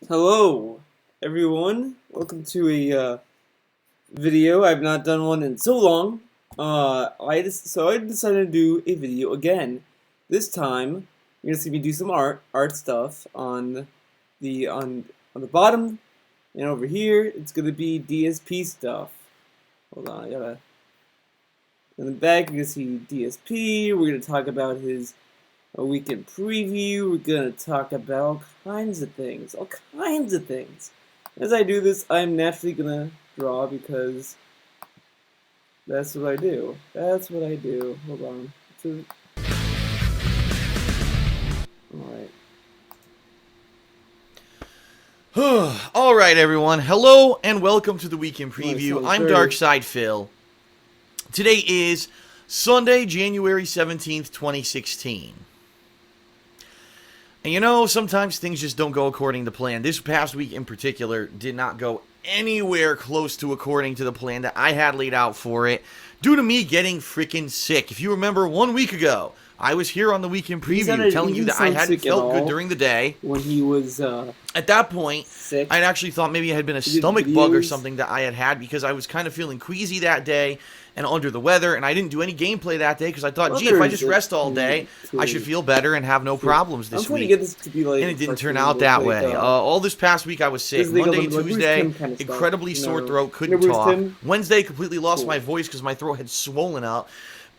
Hello, everyone. Welcome to a video. I've not done one in so long. I decided to do a video again. This time, you're gonna see me do some art stuff on the bottom, and over here it's gonna be DSP stuff. Hold on, I gotta. In the back, you're gonna see DSP. We're gonna talk about his a weekend preview. We're gonna talk about all kinds of things. As I do this, I'm naturally gonna draw because that's what I do. Hold on. Alright. Alright everyone, hello and welcome to the Weekend Preview. Sounds I'm very- Darkside Phil. Today is Sunday, January 17th, 2016. And you know, sometimes things just don't go according to plan. This past week in particular did not go anywhere close to according to the plan that I had laid out for it, due to me getting freaking sick. If you remember 1 week ago, I was here on the Weekend Preview telling you that I hadn't felt good during the day. When he was at that point, sick. I'd actually thought maybe it had been a stomach bug or something that I had because I was kind of feeling queasy that day and under the weather, and I didn't do any gameplay that day because I thought, gee, if I just rest all day, I should feel better and have no problems this week. Get this to be like, and it didn't turn out that way. All this past week I was sick. Monday, Tuesday, incredibly sore throat, couldn't talk. Wednesday, completely lost my voice because my throat had swollen up.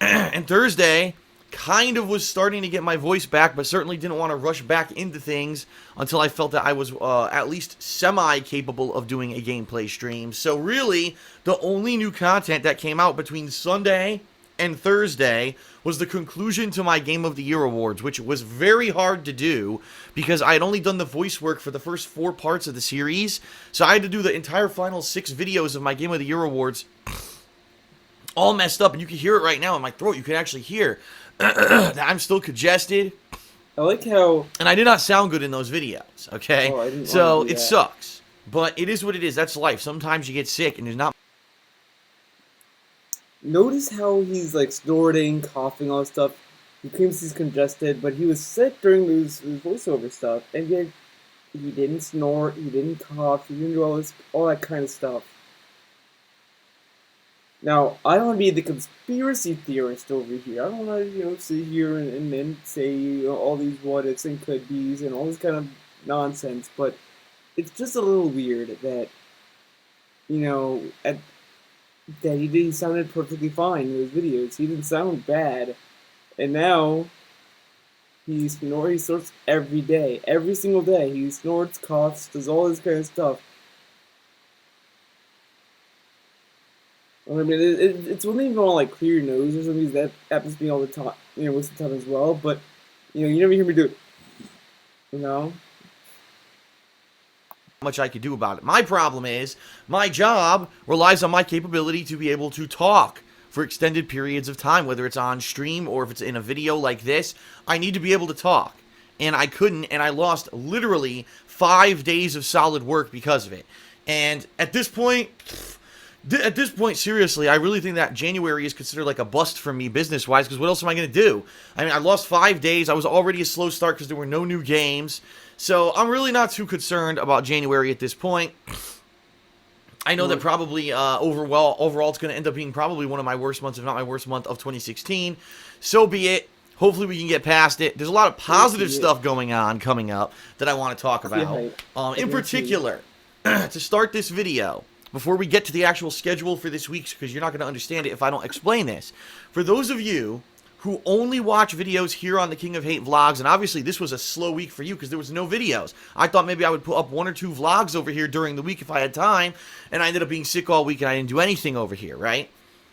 And Thursday, kind of was starting to get my voice back, but certainly didn't want to rush back into things until I felt that I was at least semi-capable of doing a gameplay stream. So really, the only new content that came out between Sunday and Thursday was the conclusion to my Game of the Year awards, which was very hard to do because I had only done the voice work for the first 4 parts of the series. So I had to do the entire final 6 videos of my Game of the Year awards all messed up, and you can hear it right now in my throat. You can actually hear that I'm still congested. I like how... And I did not sound good in those videos, okay? Oh, so it sucks. But it is what it is. That's life. Sometimes you get sick and there's not... Notice how he's like snorting, coughing, all that stuff. He claims he's congested, but he was sick during his voiceover stuff, and yet he didn't snort, he didn't cough, he didn't do all that kind of stuff. Now, I don't want to be the conspiracy theorist over here. I don't want to, sit here and then say all these what ifs and could be's and all this kind of nonsense, but it's just a little weird that, that he sounded perfectly fine in his videos. He didn't sound bad, and now he snorts every day, every single day. He snorts, coughs, does all this kind of stuff. I mean, it's one thing if you want to like clear your nose or something. That happens to me all the time, most of the time as well. But you never hear me do it. Much I could do about it. My problem is my job relies on my capability to be able to talk for extended periods of time, whether it's on stream or if it's in a video like this. I need to be able to talk, and I couldn't, and I lost literally 5 days of solid work because of it. And at this point, seriously, I really think that January is considered like a bust for me business-wise, because what else am I going to do? I mean, I lost 5 days. I was already a slow start because there were no new games. So I'm really not too concerned about January at this point. I know that probably overall it's going to end up being probably one of my worst months, if not my worst month of 2016. So be it. Hopefully we can get past it. There's a lot of positive stuff coming up that I want to talk about. In particular, to start this video, before we get to the actual schedule for this week, because you're not going to understand it if I don't explain this. For those of you who only watch videos here on the King of Hate vlogs, and obviously this was a slow week for you because there was no videos. I thought maybe I would put up 1 or 2 vlogs over here during the week if I had time, and I ended up being sick all week and I didn't do anything over here, right?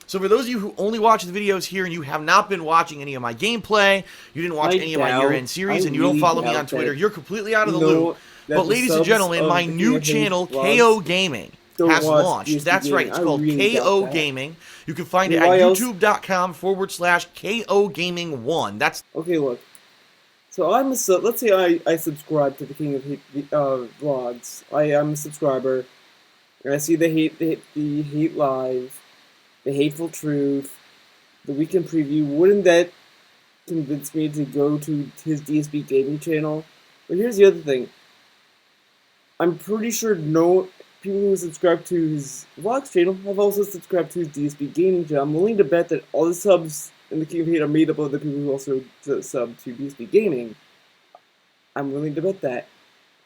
So for those of you who only watch the videos here and you have not been watching any of my gameplay, you didn't watch any of my year-end series, and you don't follow me on Twitter, you're completely out of the loop. But ladies and gentlemen, my new channel, KOGaming, has launched. That's right. It's called KOGaming. You can find it at youtube.com/KOGaming1. That's okay. Look, so let's say I subscribe to the King of Hate vlogs. I am a subscriber, and I see the hate live, the hateful truth, the weekend preview. Wouldn't that convince me to go to his DSP gaming channel? But here's the other thing. I'm pretty sure no people who subscribe to his vlogs channel have also subscribed to his DSP gaming channel. I'm willing to bet that all the subs in the King of Hate are made up of the people who also sub to DSP gaming. I'm willing to bet that.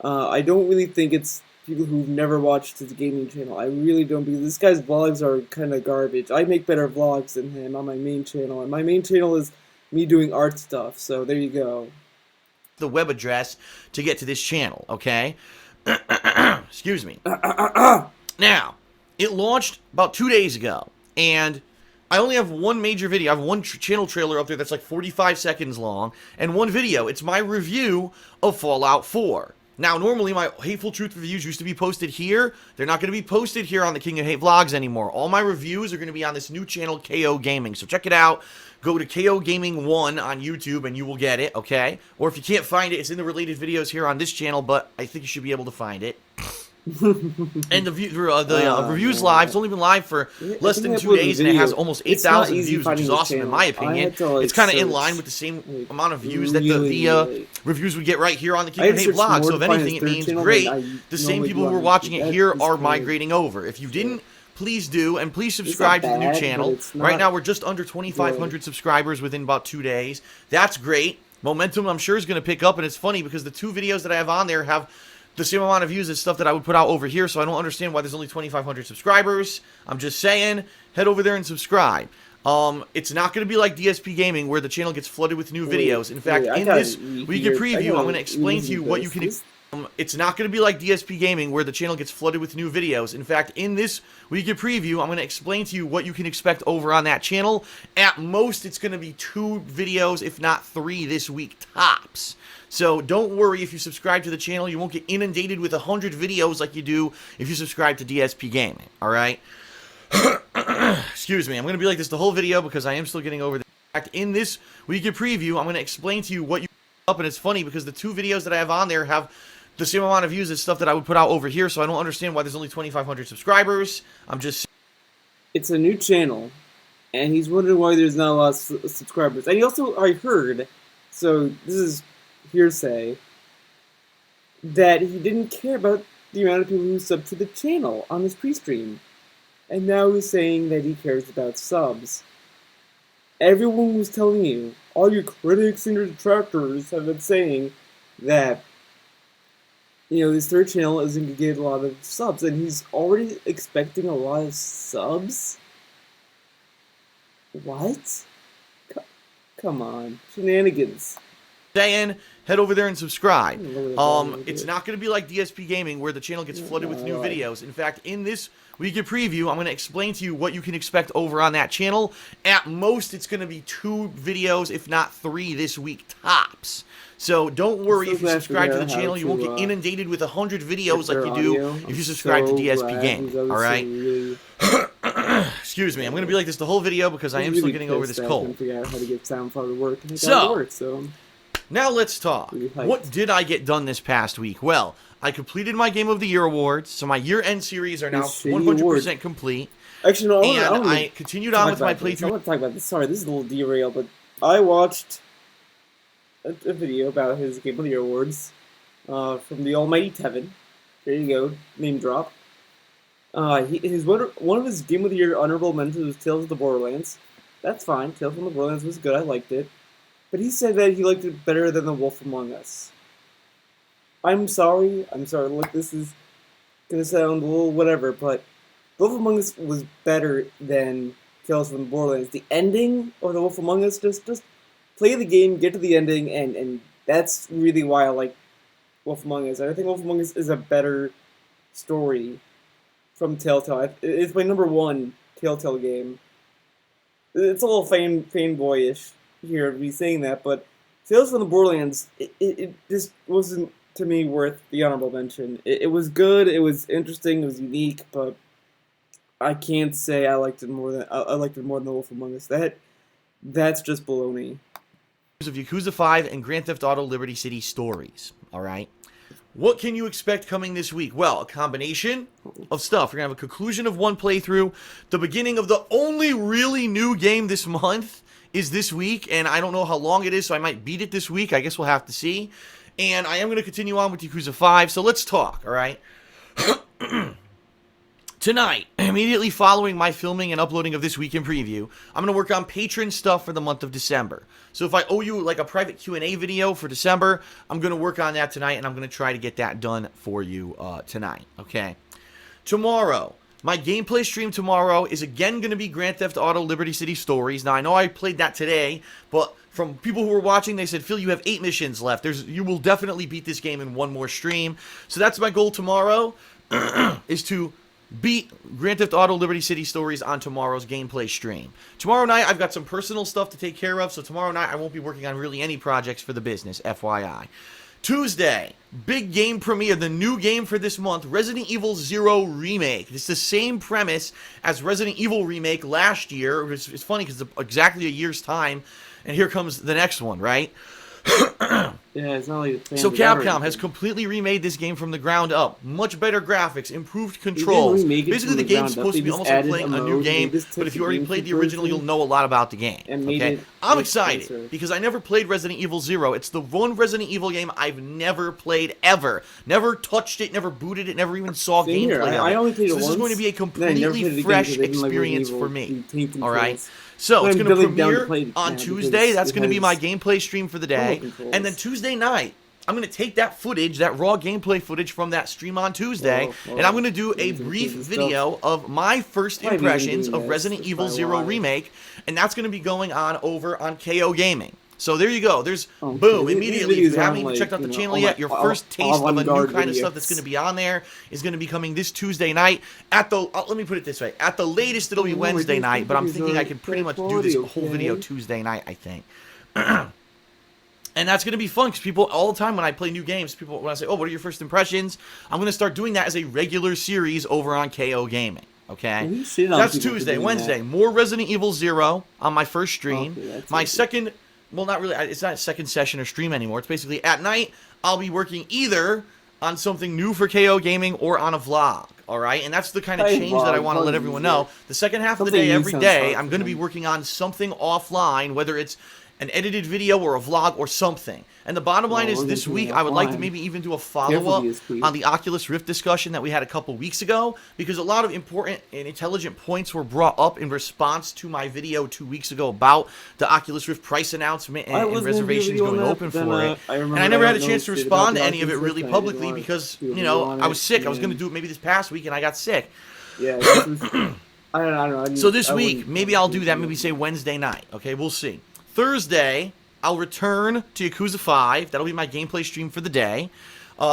I don't really think it's people who've never watched his gaming channel. I really don't, because this guy's vlogs are kind of garbage. I make better vlogs than him on my main channel, and my main channel is me doing art stuff, so there you go. The web address to get to this channel, okay? Excuse me. Now, it launched about 2 days ago, and I only have one major video. I have one channel trailer up there that's like 45 seconds long, and one video. It's my review of Fallout 4. Now, normally my Hateful Truth reviews used to be posted here. They're not going to be posted here on the King of Hate vlogs anymore. All my reviews are going to be on this new channel, KOGaming. So check it out. Go to KOGaming 1 on YouTube and you will get it, okay? Or if you can't find it, it's in the related videos here on this channel, but I think you should be able to find it. And the review's live. It's only been live for less than 2 days, and it has almost 8,000 views, which is awesome in my opinion. It's kind of in line with the same amount of views that the reviews would get right here on the King of Hate vlog. So if anything, it means great. The same people who are watching it here are migrating over. If you didn't, please do, and please subscribe to the new channel. Right now, we're just under 2,500 subscribers within about 2 days. That's great. Momentum, I'm sure, is going to pick up, and it's funny because the two videos that I have on there have the same amount of views as stuff that I would put out over here, so I don't understand why there's only 2,500 subscribers. I'm just saying, head over there and subscribe. It's not going to be like DSP Gaming, where the channel gets flooded with new videos. In fact, in this weekly preview, I'm going to explain to you what you can... It's not going to be like DSP Gaming, where the channel gets flooded with new videos. In fact, in this weekly preview, I'm going to explain to you what you can expect over on that channel. At most, it's going to be 2 videos, if not 3 this week, tops. So don't worry if you subscribe to the channel. You won't get inundated with 100 videos like you do if you subscribe to DSP Gaming, alright? Excuse me, I'm going to be like this the whole video because I am still getting over this. In fact, in this weekly preview, I'm going to explain to you what you up, and it's funny because the 2 videos that I have on there have the same amount of views as stuff that I would put out over here, so I don't understand why there's only 2,500 subscribers. I'm just... It's a new channel, and he's wondering why there's not a lot of subscribers. And he also, I heard, so this is hearsay, that he didn't care about the amount of people who sub to the channel on his pre-stream. And now he's saying that he cares about subs. Everyone was telling you, all your critics and your detractors have been saying that, you know, this third channel isn't going to get a lot of subs, and he's already expecting a lot of subs? What? Come on. Shenanigans. Saying, head over there and subscribe. It's not going to be like DSP Gaming, where the channel gets flooded with new videos. In fact, in this weekly preview, I'm going to explain to you what you can expect over on that channel. At most, it's going to be 2 videos, if not 3 this week, tops. So don't worry if you subscribe to the channel. You won't get inundated with 100 videos like you do if you subscribe to DSP Gaming, alright? Excuse me, I'm going to be like this the whole video because I am still getting over this cold. Figure out how to get SoundCloud to work. So now let's talk. What did I get done this past week? Well, I completed my Game of the Year awards, so my year-end series are now 100% complete. Actually, no, I continued on with my playthrough. I want to talk about this. Sorry, this is a little derailed, but I watched a video about his Game of the Year awards from the almighty Tevin. There you go, name drop. One of his Game of the Year honorable mentions was Tales of the Borderlands. That's fine. Tales from the Borderlands was good. I liked it. But he said that he liked it better than The Wolf Among Us. I'm sorry. Look, this is gonna sound a little whatever, but The Wolf Among Us was better than Tales from the Borderlands. The ending of The Wolf Among Us, just play the game, get to the ending, and that's really why I like Wolf Among Us. I think Wolf Among Us is a better story from Telltale. It's my #1 Telltale game. It's a little fanboyish here of me saying that, but Tales from the Borderlands, it just wasn't, to me, worth the honorable mention. It was good, it was interesting, it was unique, but I can't say I liked it more than The Wolf Among Us. That's just baloney. Of Yakuza 5 and Grand Theft Auto Liberty City stories, alright? What can you expect coming this week? Well, a combination of stuff. We're going to have a conclusion of one playthrough. The beginning of the only really new game this month is this week, and I don't know how long it is, so I might beat it this week. I guess we'll have to see. And I am going to continue on with Yakuza 5, so let's talk, alright? Tonight, immediately following my filming and uploading of this week in preview, I'm going to work on patron stuff for the month of December. So if I owe you like a private Q&A video for December, I'm going to work on that tonight, and I'm going to try to get that done for you tonight, okay? Tomorrow, my gameplay stream tomorrow is again going to be Grand Theft Auto Liberty City Stories. Now, I know I played that today, but from people who were watching, they said, Phil, you have 8 missions left. You will definitely beat this game in one more stream. So that's my goal tomorrow, is to beat Grand Theft Auto Liberty City Stories on tomorrow's gameplay stream. Tomorrow night, I've got some personal stuff to take care of, so tomorrow night I won't be working on really any projects for the business, FYI. Tuesday, big game premiere, the new game for this month, Resident Evil 0 Remake. It's the same premise as Resident Evil Remake last year. It's funny because it's exactly a year's time, and here comes the next one, right? Yeah, it's not like the So Capcom has completely remade this game from the ground up. Much better graphics, improved controls. Basically, the game's supposed to be almost like playing a new game, but if you already played the original, you'll know a lot about the game. Okay? I'm excited because I never played Resident Evil 0. It's the one Resident Evil game I've never played ever. Never touched it, never booted it, never even saw gameplay of it. So this is going to be a completely fresh experience for me. Alright? So, it's going to premiere on Tuesday. That's going to be my gameplay stream for the day. And then Tuesday night, I'm going to take that footage, that raw gameplay footage from that stream on Tuesday, and I'm going to do a brief video of my first impressions of Resident Evil 0 Remake, and that's going to be going on over on KOGaming. So there you go. There's, boom, immediately, if you haven't even checked out the channel yet, your first taste of a new kind of stuff that's going to be on there is going to be coming this Tuesday night. Let me put it this way. At the latest, it'll be Wednesday night, but I'm thinking I can pretty much do this whole video Tuesday night, I think. And that's going to be fun, because people, all the time when I play new games, when I say, oh, what are your first impressions? I'm going to start doing that as a regular series over on KOGaming. Okay? So that's Tuesday. Wednesday, more Resident Evil 0 on my first stream. My second... Well, not really. It's not a second session or stream anymore. It's basically at night, I'll be working either on something new for KOGaming or on a vlog. All right? And that's the kind of change that I want to let everyone know. The second half of the day, every day, I'm going to be working on something offline, whether it's an edited video or a vlog or something. And the bottom line is this week, I would like to maybe even do a follow-up on the Oculus Rift discussion that we had a couple weeks ago, because a lot of important and intelligent points were brought up in response to my video 2 weeks ago about the Oculus Rift price announcement and reservations going open for it. And I never had a chance to respond to any of it really publicly because, you know, I was sick. I was going to do it maybe this past week and I got sick. Yeah, I don't know. So this week, maybe I'll do that, maybe say Wednesday night. Okay, we'll see. Thursday, I'll return to Yakuza 5. That'll be my gameplay stream for the day.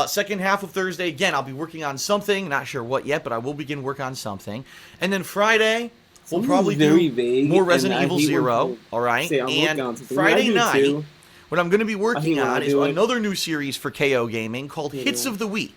Second half of Thursday, again, I'll be working on something. Not sure what yet, but I will begin work on something. And then Friday, we'll probably do more Resident Evil 0. All right? And Friday night, what I'm going to be working on is another new series for KOGaming called Hits of the Week.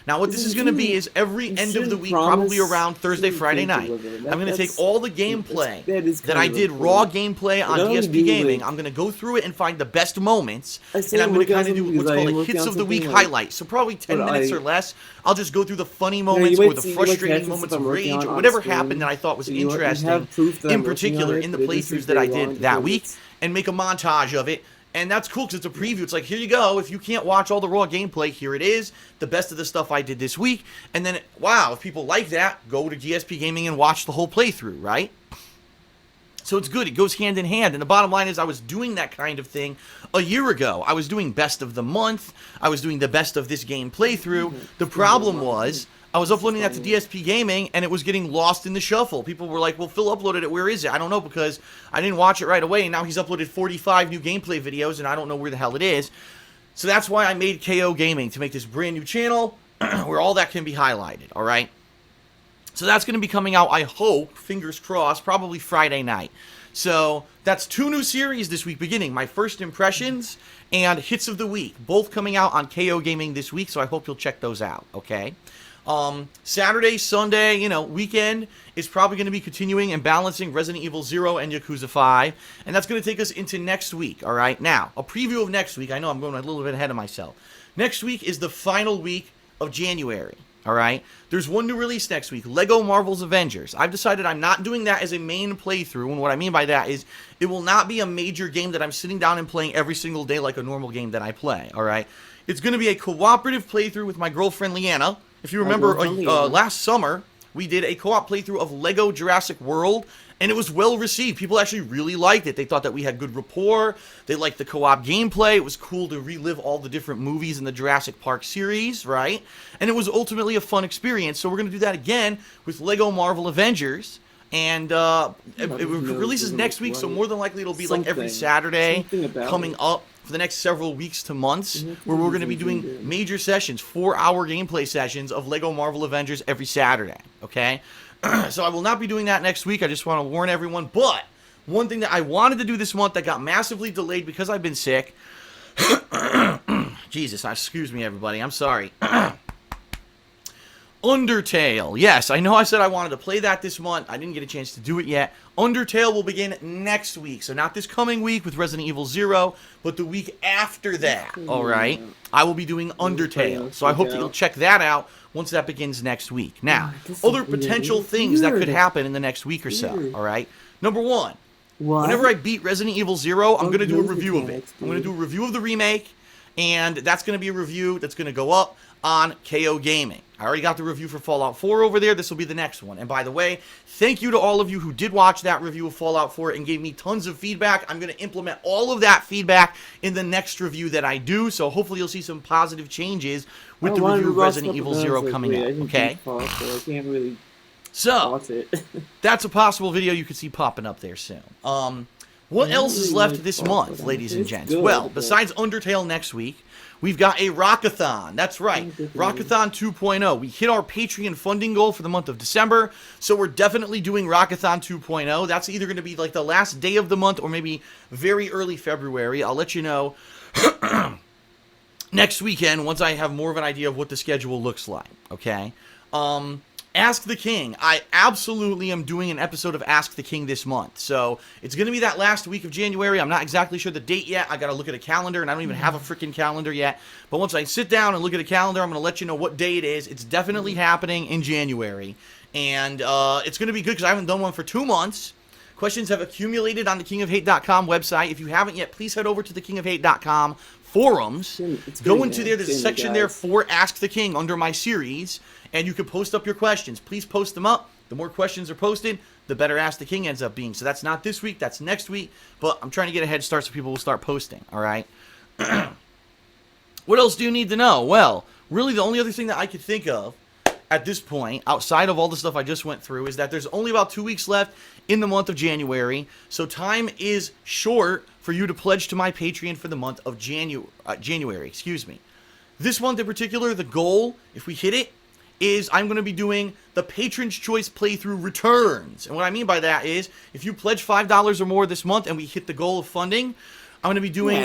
Now, what this is going to be is every end of the week, probably around Thursday, Friday night, I'm going to take all the gameplay that I did, raw gameplay on DSP Gaming. I'm going to go through it and find the best moments, and I'm going to kind of do what's called a Hits of the Week highlight. So probably 10 minutes or less. I'll just go through the funny moments or the frustrating moments of rage or whatever happened that I thought was interesting, in particular in the playthroughs that I did that week, and make a montage of it. And that's cool because it's a preview. It's like, here you go. If you can't watch all the raw gameplay, here it is. The best of the stuff I did this week. And then, wow, if people like that, go to DSP Gaming and watch the whole playthrough, right? So it's good. It goes hand in hand. And the bottom line is I was doing that kind of thing a year ago. I was doing best of the month. I was doing the best of this game playthrough. The problem was I was uploading that to DSP Gaming, and it was getting lost in the shuffle. People were like, well, Phil uploaded it. Where is it? I don't know, because I didn't watch it right away, and now he's uploaded 45 new gameplay videos, and I don't know where the hell it is. So that's why I made KOGaming, to make this brand new channel where all that can be highlighted, all right? So that's going to be coming out, I hope, fingers crossed, probably Friday night. So that's 2 new series this week beginning. My first impressions and Hits of the Week, both coming out on KOGaming this week, so I hope you'll check those out, okay? Saturday, Sunday, you know, weekend is probably going to be continuing and balancing Resident Evil 0 and Yakuza 5, and that's going to take us into next week, all right? Now, a preview of next week. I know I'm going a little bit ahead of myself. Next week is the final week of January, all right? There's one new release next week, Lego Marvel's Avengers. I've decided I'm not doing that as a main playthrough, and what I mean by that is it will not be a major game that I'm sitting down and playing every single day like a normal game that I play, all right? It's going to be a cooperative playthrough with my girlfriend Leanna. If you remember, last summer, we did a co-op playthrough of Lego Jurassic World, and it was well received. People actually really liked it. They thought that we had good rapport. They liked the co-op gameplay. It was cool to relive all the different movies in the Jurassic Park series, right? And it was ultimately a fun experience. So we're going to do that again with Lego Marvel Avengers. And it releases next week, so more than likely it'll be like every Saturday coming up for the next several weeks to months, where we're going to be doing major sessions, 4-hour gameplay sessions of Lego Marvel Avengers every Saturday, okay? So I will not be doing that next week. I just want to warn everyone. But one thing that I wanted to do this month that got massively delayed because I've been sick. Jesus, excuse me, everybody. I'm sorry. Undertale. Yes, I know I said I wanted to play that this month. I didn't get a chance to do it yet. Undertale will begin next week. So not this coming week with Resident Evil 0, but the week after that, all right? I will be doing Undertale. So I hope that you'll check that out once that begins next week. Now, other potential things that could happen in the next week or so, all right? Number one, whenever I beat Resident Evil 0, I'm going to do a review of it. I'm going to do a review of the remake, and that's going to be a review that's going to go up on KOGaming. I already got the review for Fallout 4 over there. This will be the next one. And by the way, thank you to all of you who did watch that review of Fallout 4 and gave me tons of feedback. I'm going to implement all of that feedback in the next review that I do. So hopefully you'll see some positive changes with the review of Resident Evil 0 coming up. Okay? So, that's a possible video you could see popping up there soon. What else is left this month, ladies and gents? Well, besides Undertale next week, we've got a Rockathon. That's right, Rockathon 2.0. We hit our Patreon funding goal for the month of December, so we're definitely doing Rockathon 2.0. That's either going to be like the last day of the month or maybe very early February. I'll let you know next weekend once I have more of an idea of what the schedule looks like, okay? Ask the King. I absolutely am doing an episode of Ask the King this month. So, it's going to be that last week of January. I'm not exactly sure the date yet. I got to look at a calendar, and I don't even have a freaking calendar yet. But once I sit down and look at a calendar, I'm going to let you know what day it is. It's definitely happening in January. And it's going to be good because I haven't done one for 2 months. Questions have accumulated on the kingofhate.com website. If you haven't yet, please head over to the kingofhate.com forums. Go into there. There's a section there for Ask the King under my series, and you can post up your questions. Please post them up. The more questions are posted, the better Ask the King ends up being. So that's not this week, that's next week, but I'm trying to get a head start so people will start posting, all right? What else do you need to know? Well, really the only other thing that I could think of at this point, outside of all the stuff I just went through, is that there's only about 2 weeks left in the month of January, so time is short for you to pledge to my Patreon for the month of January. Excuse me. This month in particular, the goal, if we hit it, is I'm going to be doing the Patron's Choice Playthrough Returns. And what I mean by that is, if you pledge $5 or more this month and we hit the goal of funding, I'm going to be doing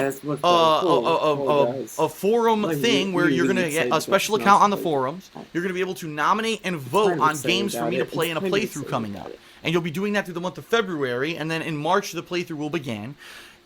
a forum thing where you're going to get a special account on the forums. You're going to be able to nominate and vote on games for me to play in a playthrough coming up. And you'll be doing that through the month of February, and then in March the playthrough will begin.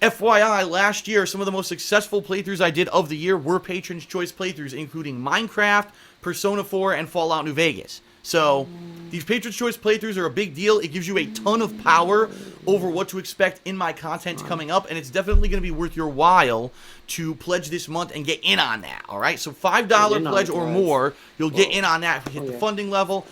FYI, last year, some of the most successful playthroughs I did of the year were Patron's Choice playthroughs, including Minecraft, Persona 4, and Fallout New Vegas. So, these Patron's Choice playthroughs are a big deal. It gives you a ton of power over what to expect in my content coming up, and it's definitely going to be worth your while to pledge this month and get in on that, alright? So, $5 pledge or more, you'll get in on that if we hit the funding level.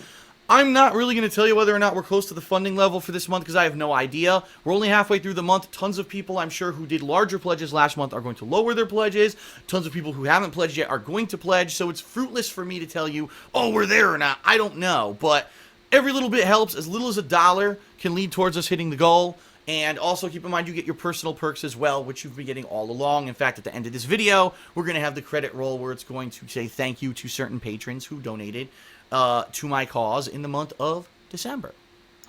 I'm not really going to tell you whether or not we're close to the funding level for this month because I have no idea. We're only halfway through the month. Tons of people, I'm sure, who did larger pledges last month are going to lower their pledges. Tons of people who haven't pledged yet are going to pledge. So it's fruitless for me to tell you, oh, we're there or not. I don't know. But every little bit helps. As little as $1 can lead towards us hitting the goal. And also keep in mind you get your personal perks as well, which you've been getting all along. In fact, at the end of this video, we're going to have the credit roll where it's going to say thank you to certain patrons who donated to my cause in the month of December.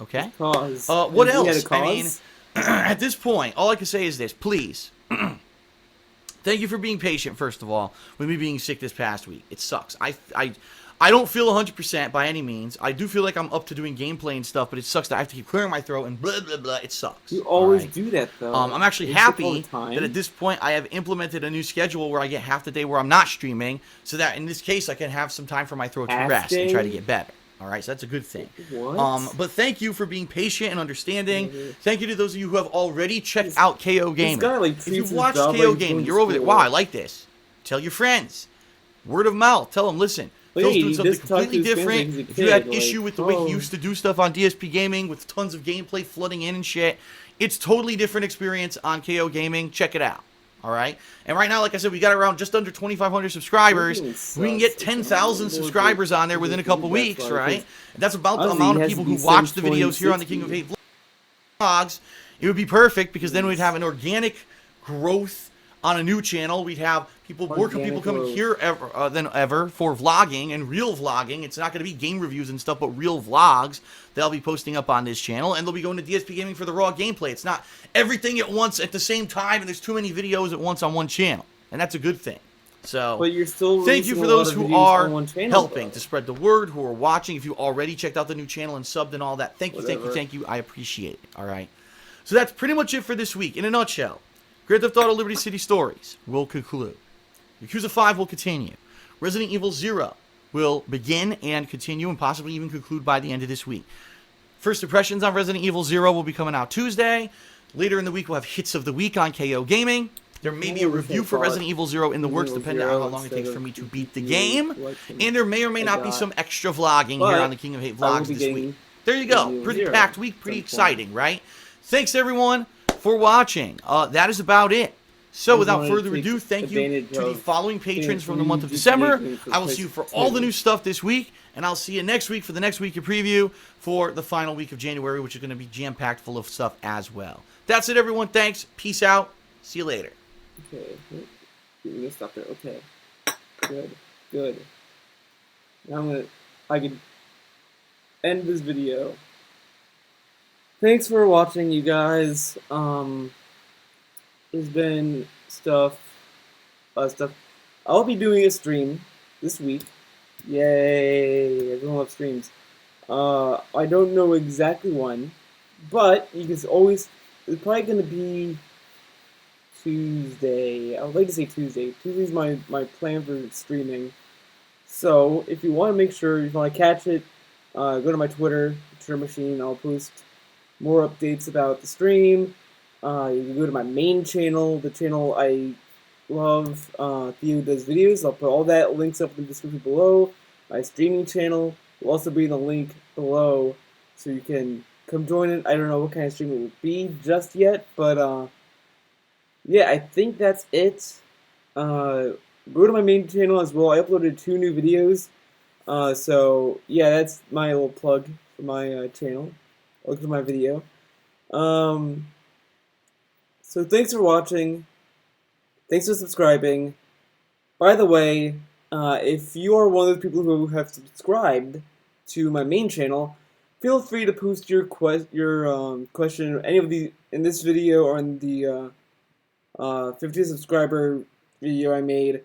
Okay? What else? I mean, at this point, all I can say is this. Please, thank you for being patient, first of all, with me being sick this past week. It sucks. I don't feel 100% by any means. I do feel like I'm up to doing gameplay and stuff, but it sucks that I have to keep clearing my throat and blah, blah, blah. It sucks. You always do that, though. I'm actually happy that at this point I have implemented a new schedule where I get half the day where I'm not streaming, so that in this case I can have some time for my throat to rest and try to get better. Alright, so that's a good thing. But thank you for being patient and understanding. Thank you to those of you who have already checked out KOGaming. If you've watched KOGaming, you're over there. Wow, I like this. Tell your friends. Word of mouth. Tell them, listen, Phil's doing something completely different. If you had issue with the way he used to do stuff on DSP Gaming with tons of gameplay flooding in and shit, it's totally different experience on KOGaming. Check it out. All right? And right now, like I said, we got around just under 2,500 subscribers. We can get 10,000 subscribers on there within a couple weeks, right? And that's about the amount of people who watch the videos here on the King of Hate vlogs. It would be perfect because then we'd have an organic growth on a new channel. We'd have more people coming here than ever for vlogging and real vlogging. It's not going to be game reviews and stuff, but real vlogs they'll be posting up on this channel, and they'll be going to DSP Gaming for the raw gameplay. It's not everything at once at the same time, and there's too many videos at once on one channel, and that's a good thing. So, but you're still thank you for those who are helping to spread the word, who are watching. If you already checked out the new channel and subbed and all that, thank you, thank you. I appreciate it. All right. So that's pretty much it for this week. In a nutshell, Grand Theft Auto Liberty City Stories will conclude. Yakuza 5 will continue. Resident Evil 0 will begin and continue and possibly even conclude by the end of this week. First impressions on Resident Evil 0 will be coming out Tuesday. Later in the week, we'll have Hits of the Week on KOGaming. There may be a review for Resident Evil 0 in the works, depending on how long it takes for me to beat the game. And there may or may not be some extra vlogging here on the King of Hate vlogs this week. There you go. Pretty packed week, pretty exciting, right? Thanks, everyone, for watching. That is about it. So, without further ado, thank you to the following patrons from the month of December. I will see you for all the new stuff this week, and I'll see you next week for the next week of preview for the final week of January, which is going to be jam-packed full of stuff as well. That's it, everyone. Thanks. Peace out. See you later. Okay. We're going to stop there. Okay. Good. Good. Now I can end this video. Thanks for watching, you guys. There's been stuff. I'll be doing a stream this week. Yay! Everyone loves streams. I don't know exactly when, but you can always. It's probably gonna be Tuesday. I would like to say Tuesday. Tuesday's my plan for streaming. So if you want to make sure, if you want to catch it, go to my Twitter machine. I'll post more updates about the stream. You can go to my main channel, the channel I love, Theo Does Videos. I'll put all that links up in the description below. My streaming channel will also be in the link below, so you can come join it. I don't know what kind of stream it will be just yet, but yeah, I think that's it. Go to my main channel as well. I uploaded 2 new videos, so yeah, that's my little plug for my channel. Look at my video. So thanks for watching. Thanks for subscribing. By the way, if you are one of the people who have subscribed to my main channel, feel free to post your question, any of the in this video or in the 50 subscriber video I made.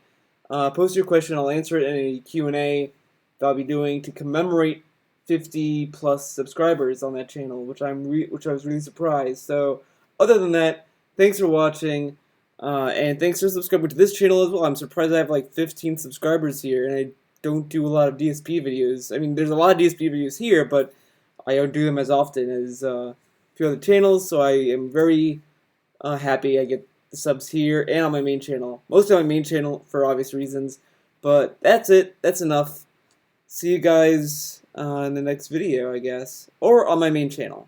Post your question. I'll answer it in a Q&A that I'll be doing to commemorate 50 plus subscribers on that channel, which I was really surprised. So other than that, thanks for watching, and thanks for subscribing to this channel as well. I'm surprised I have like 15 subscribers here, and I don't do a lot of DSP videos. I mean, there's a lot of DSP videos here, but I don't do them as often as a few other channels, so I am very happy I get the subs here and on my main channel. Mostly on my main channel for obvious reasons, but that's it. That's enough. See you guys in the next video, I guess, or on my main channel.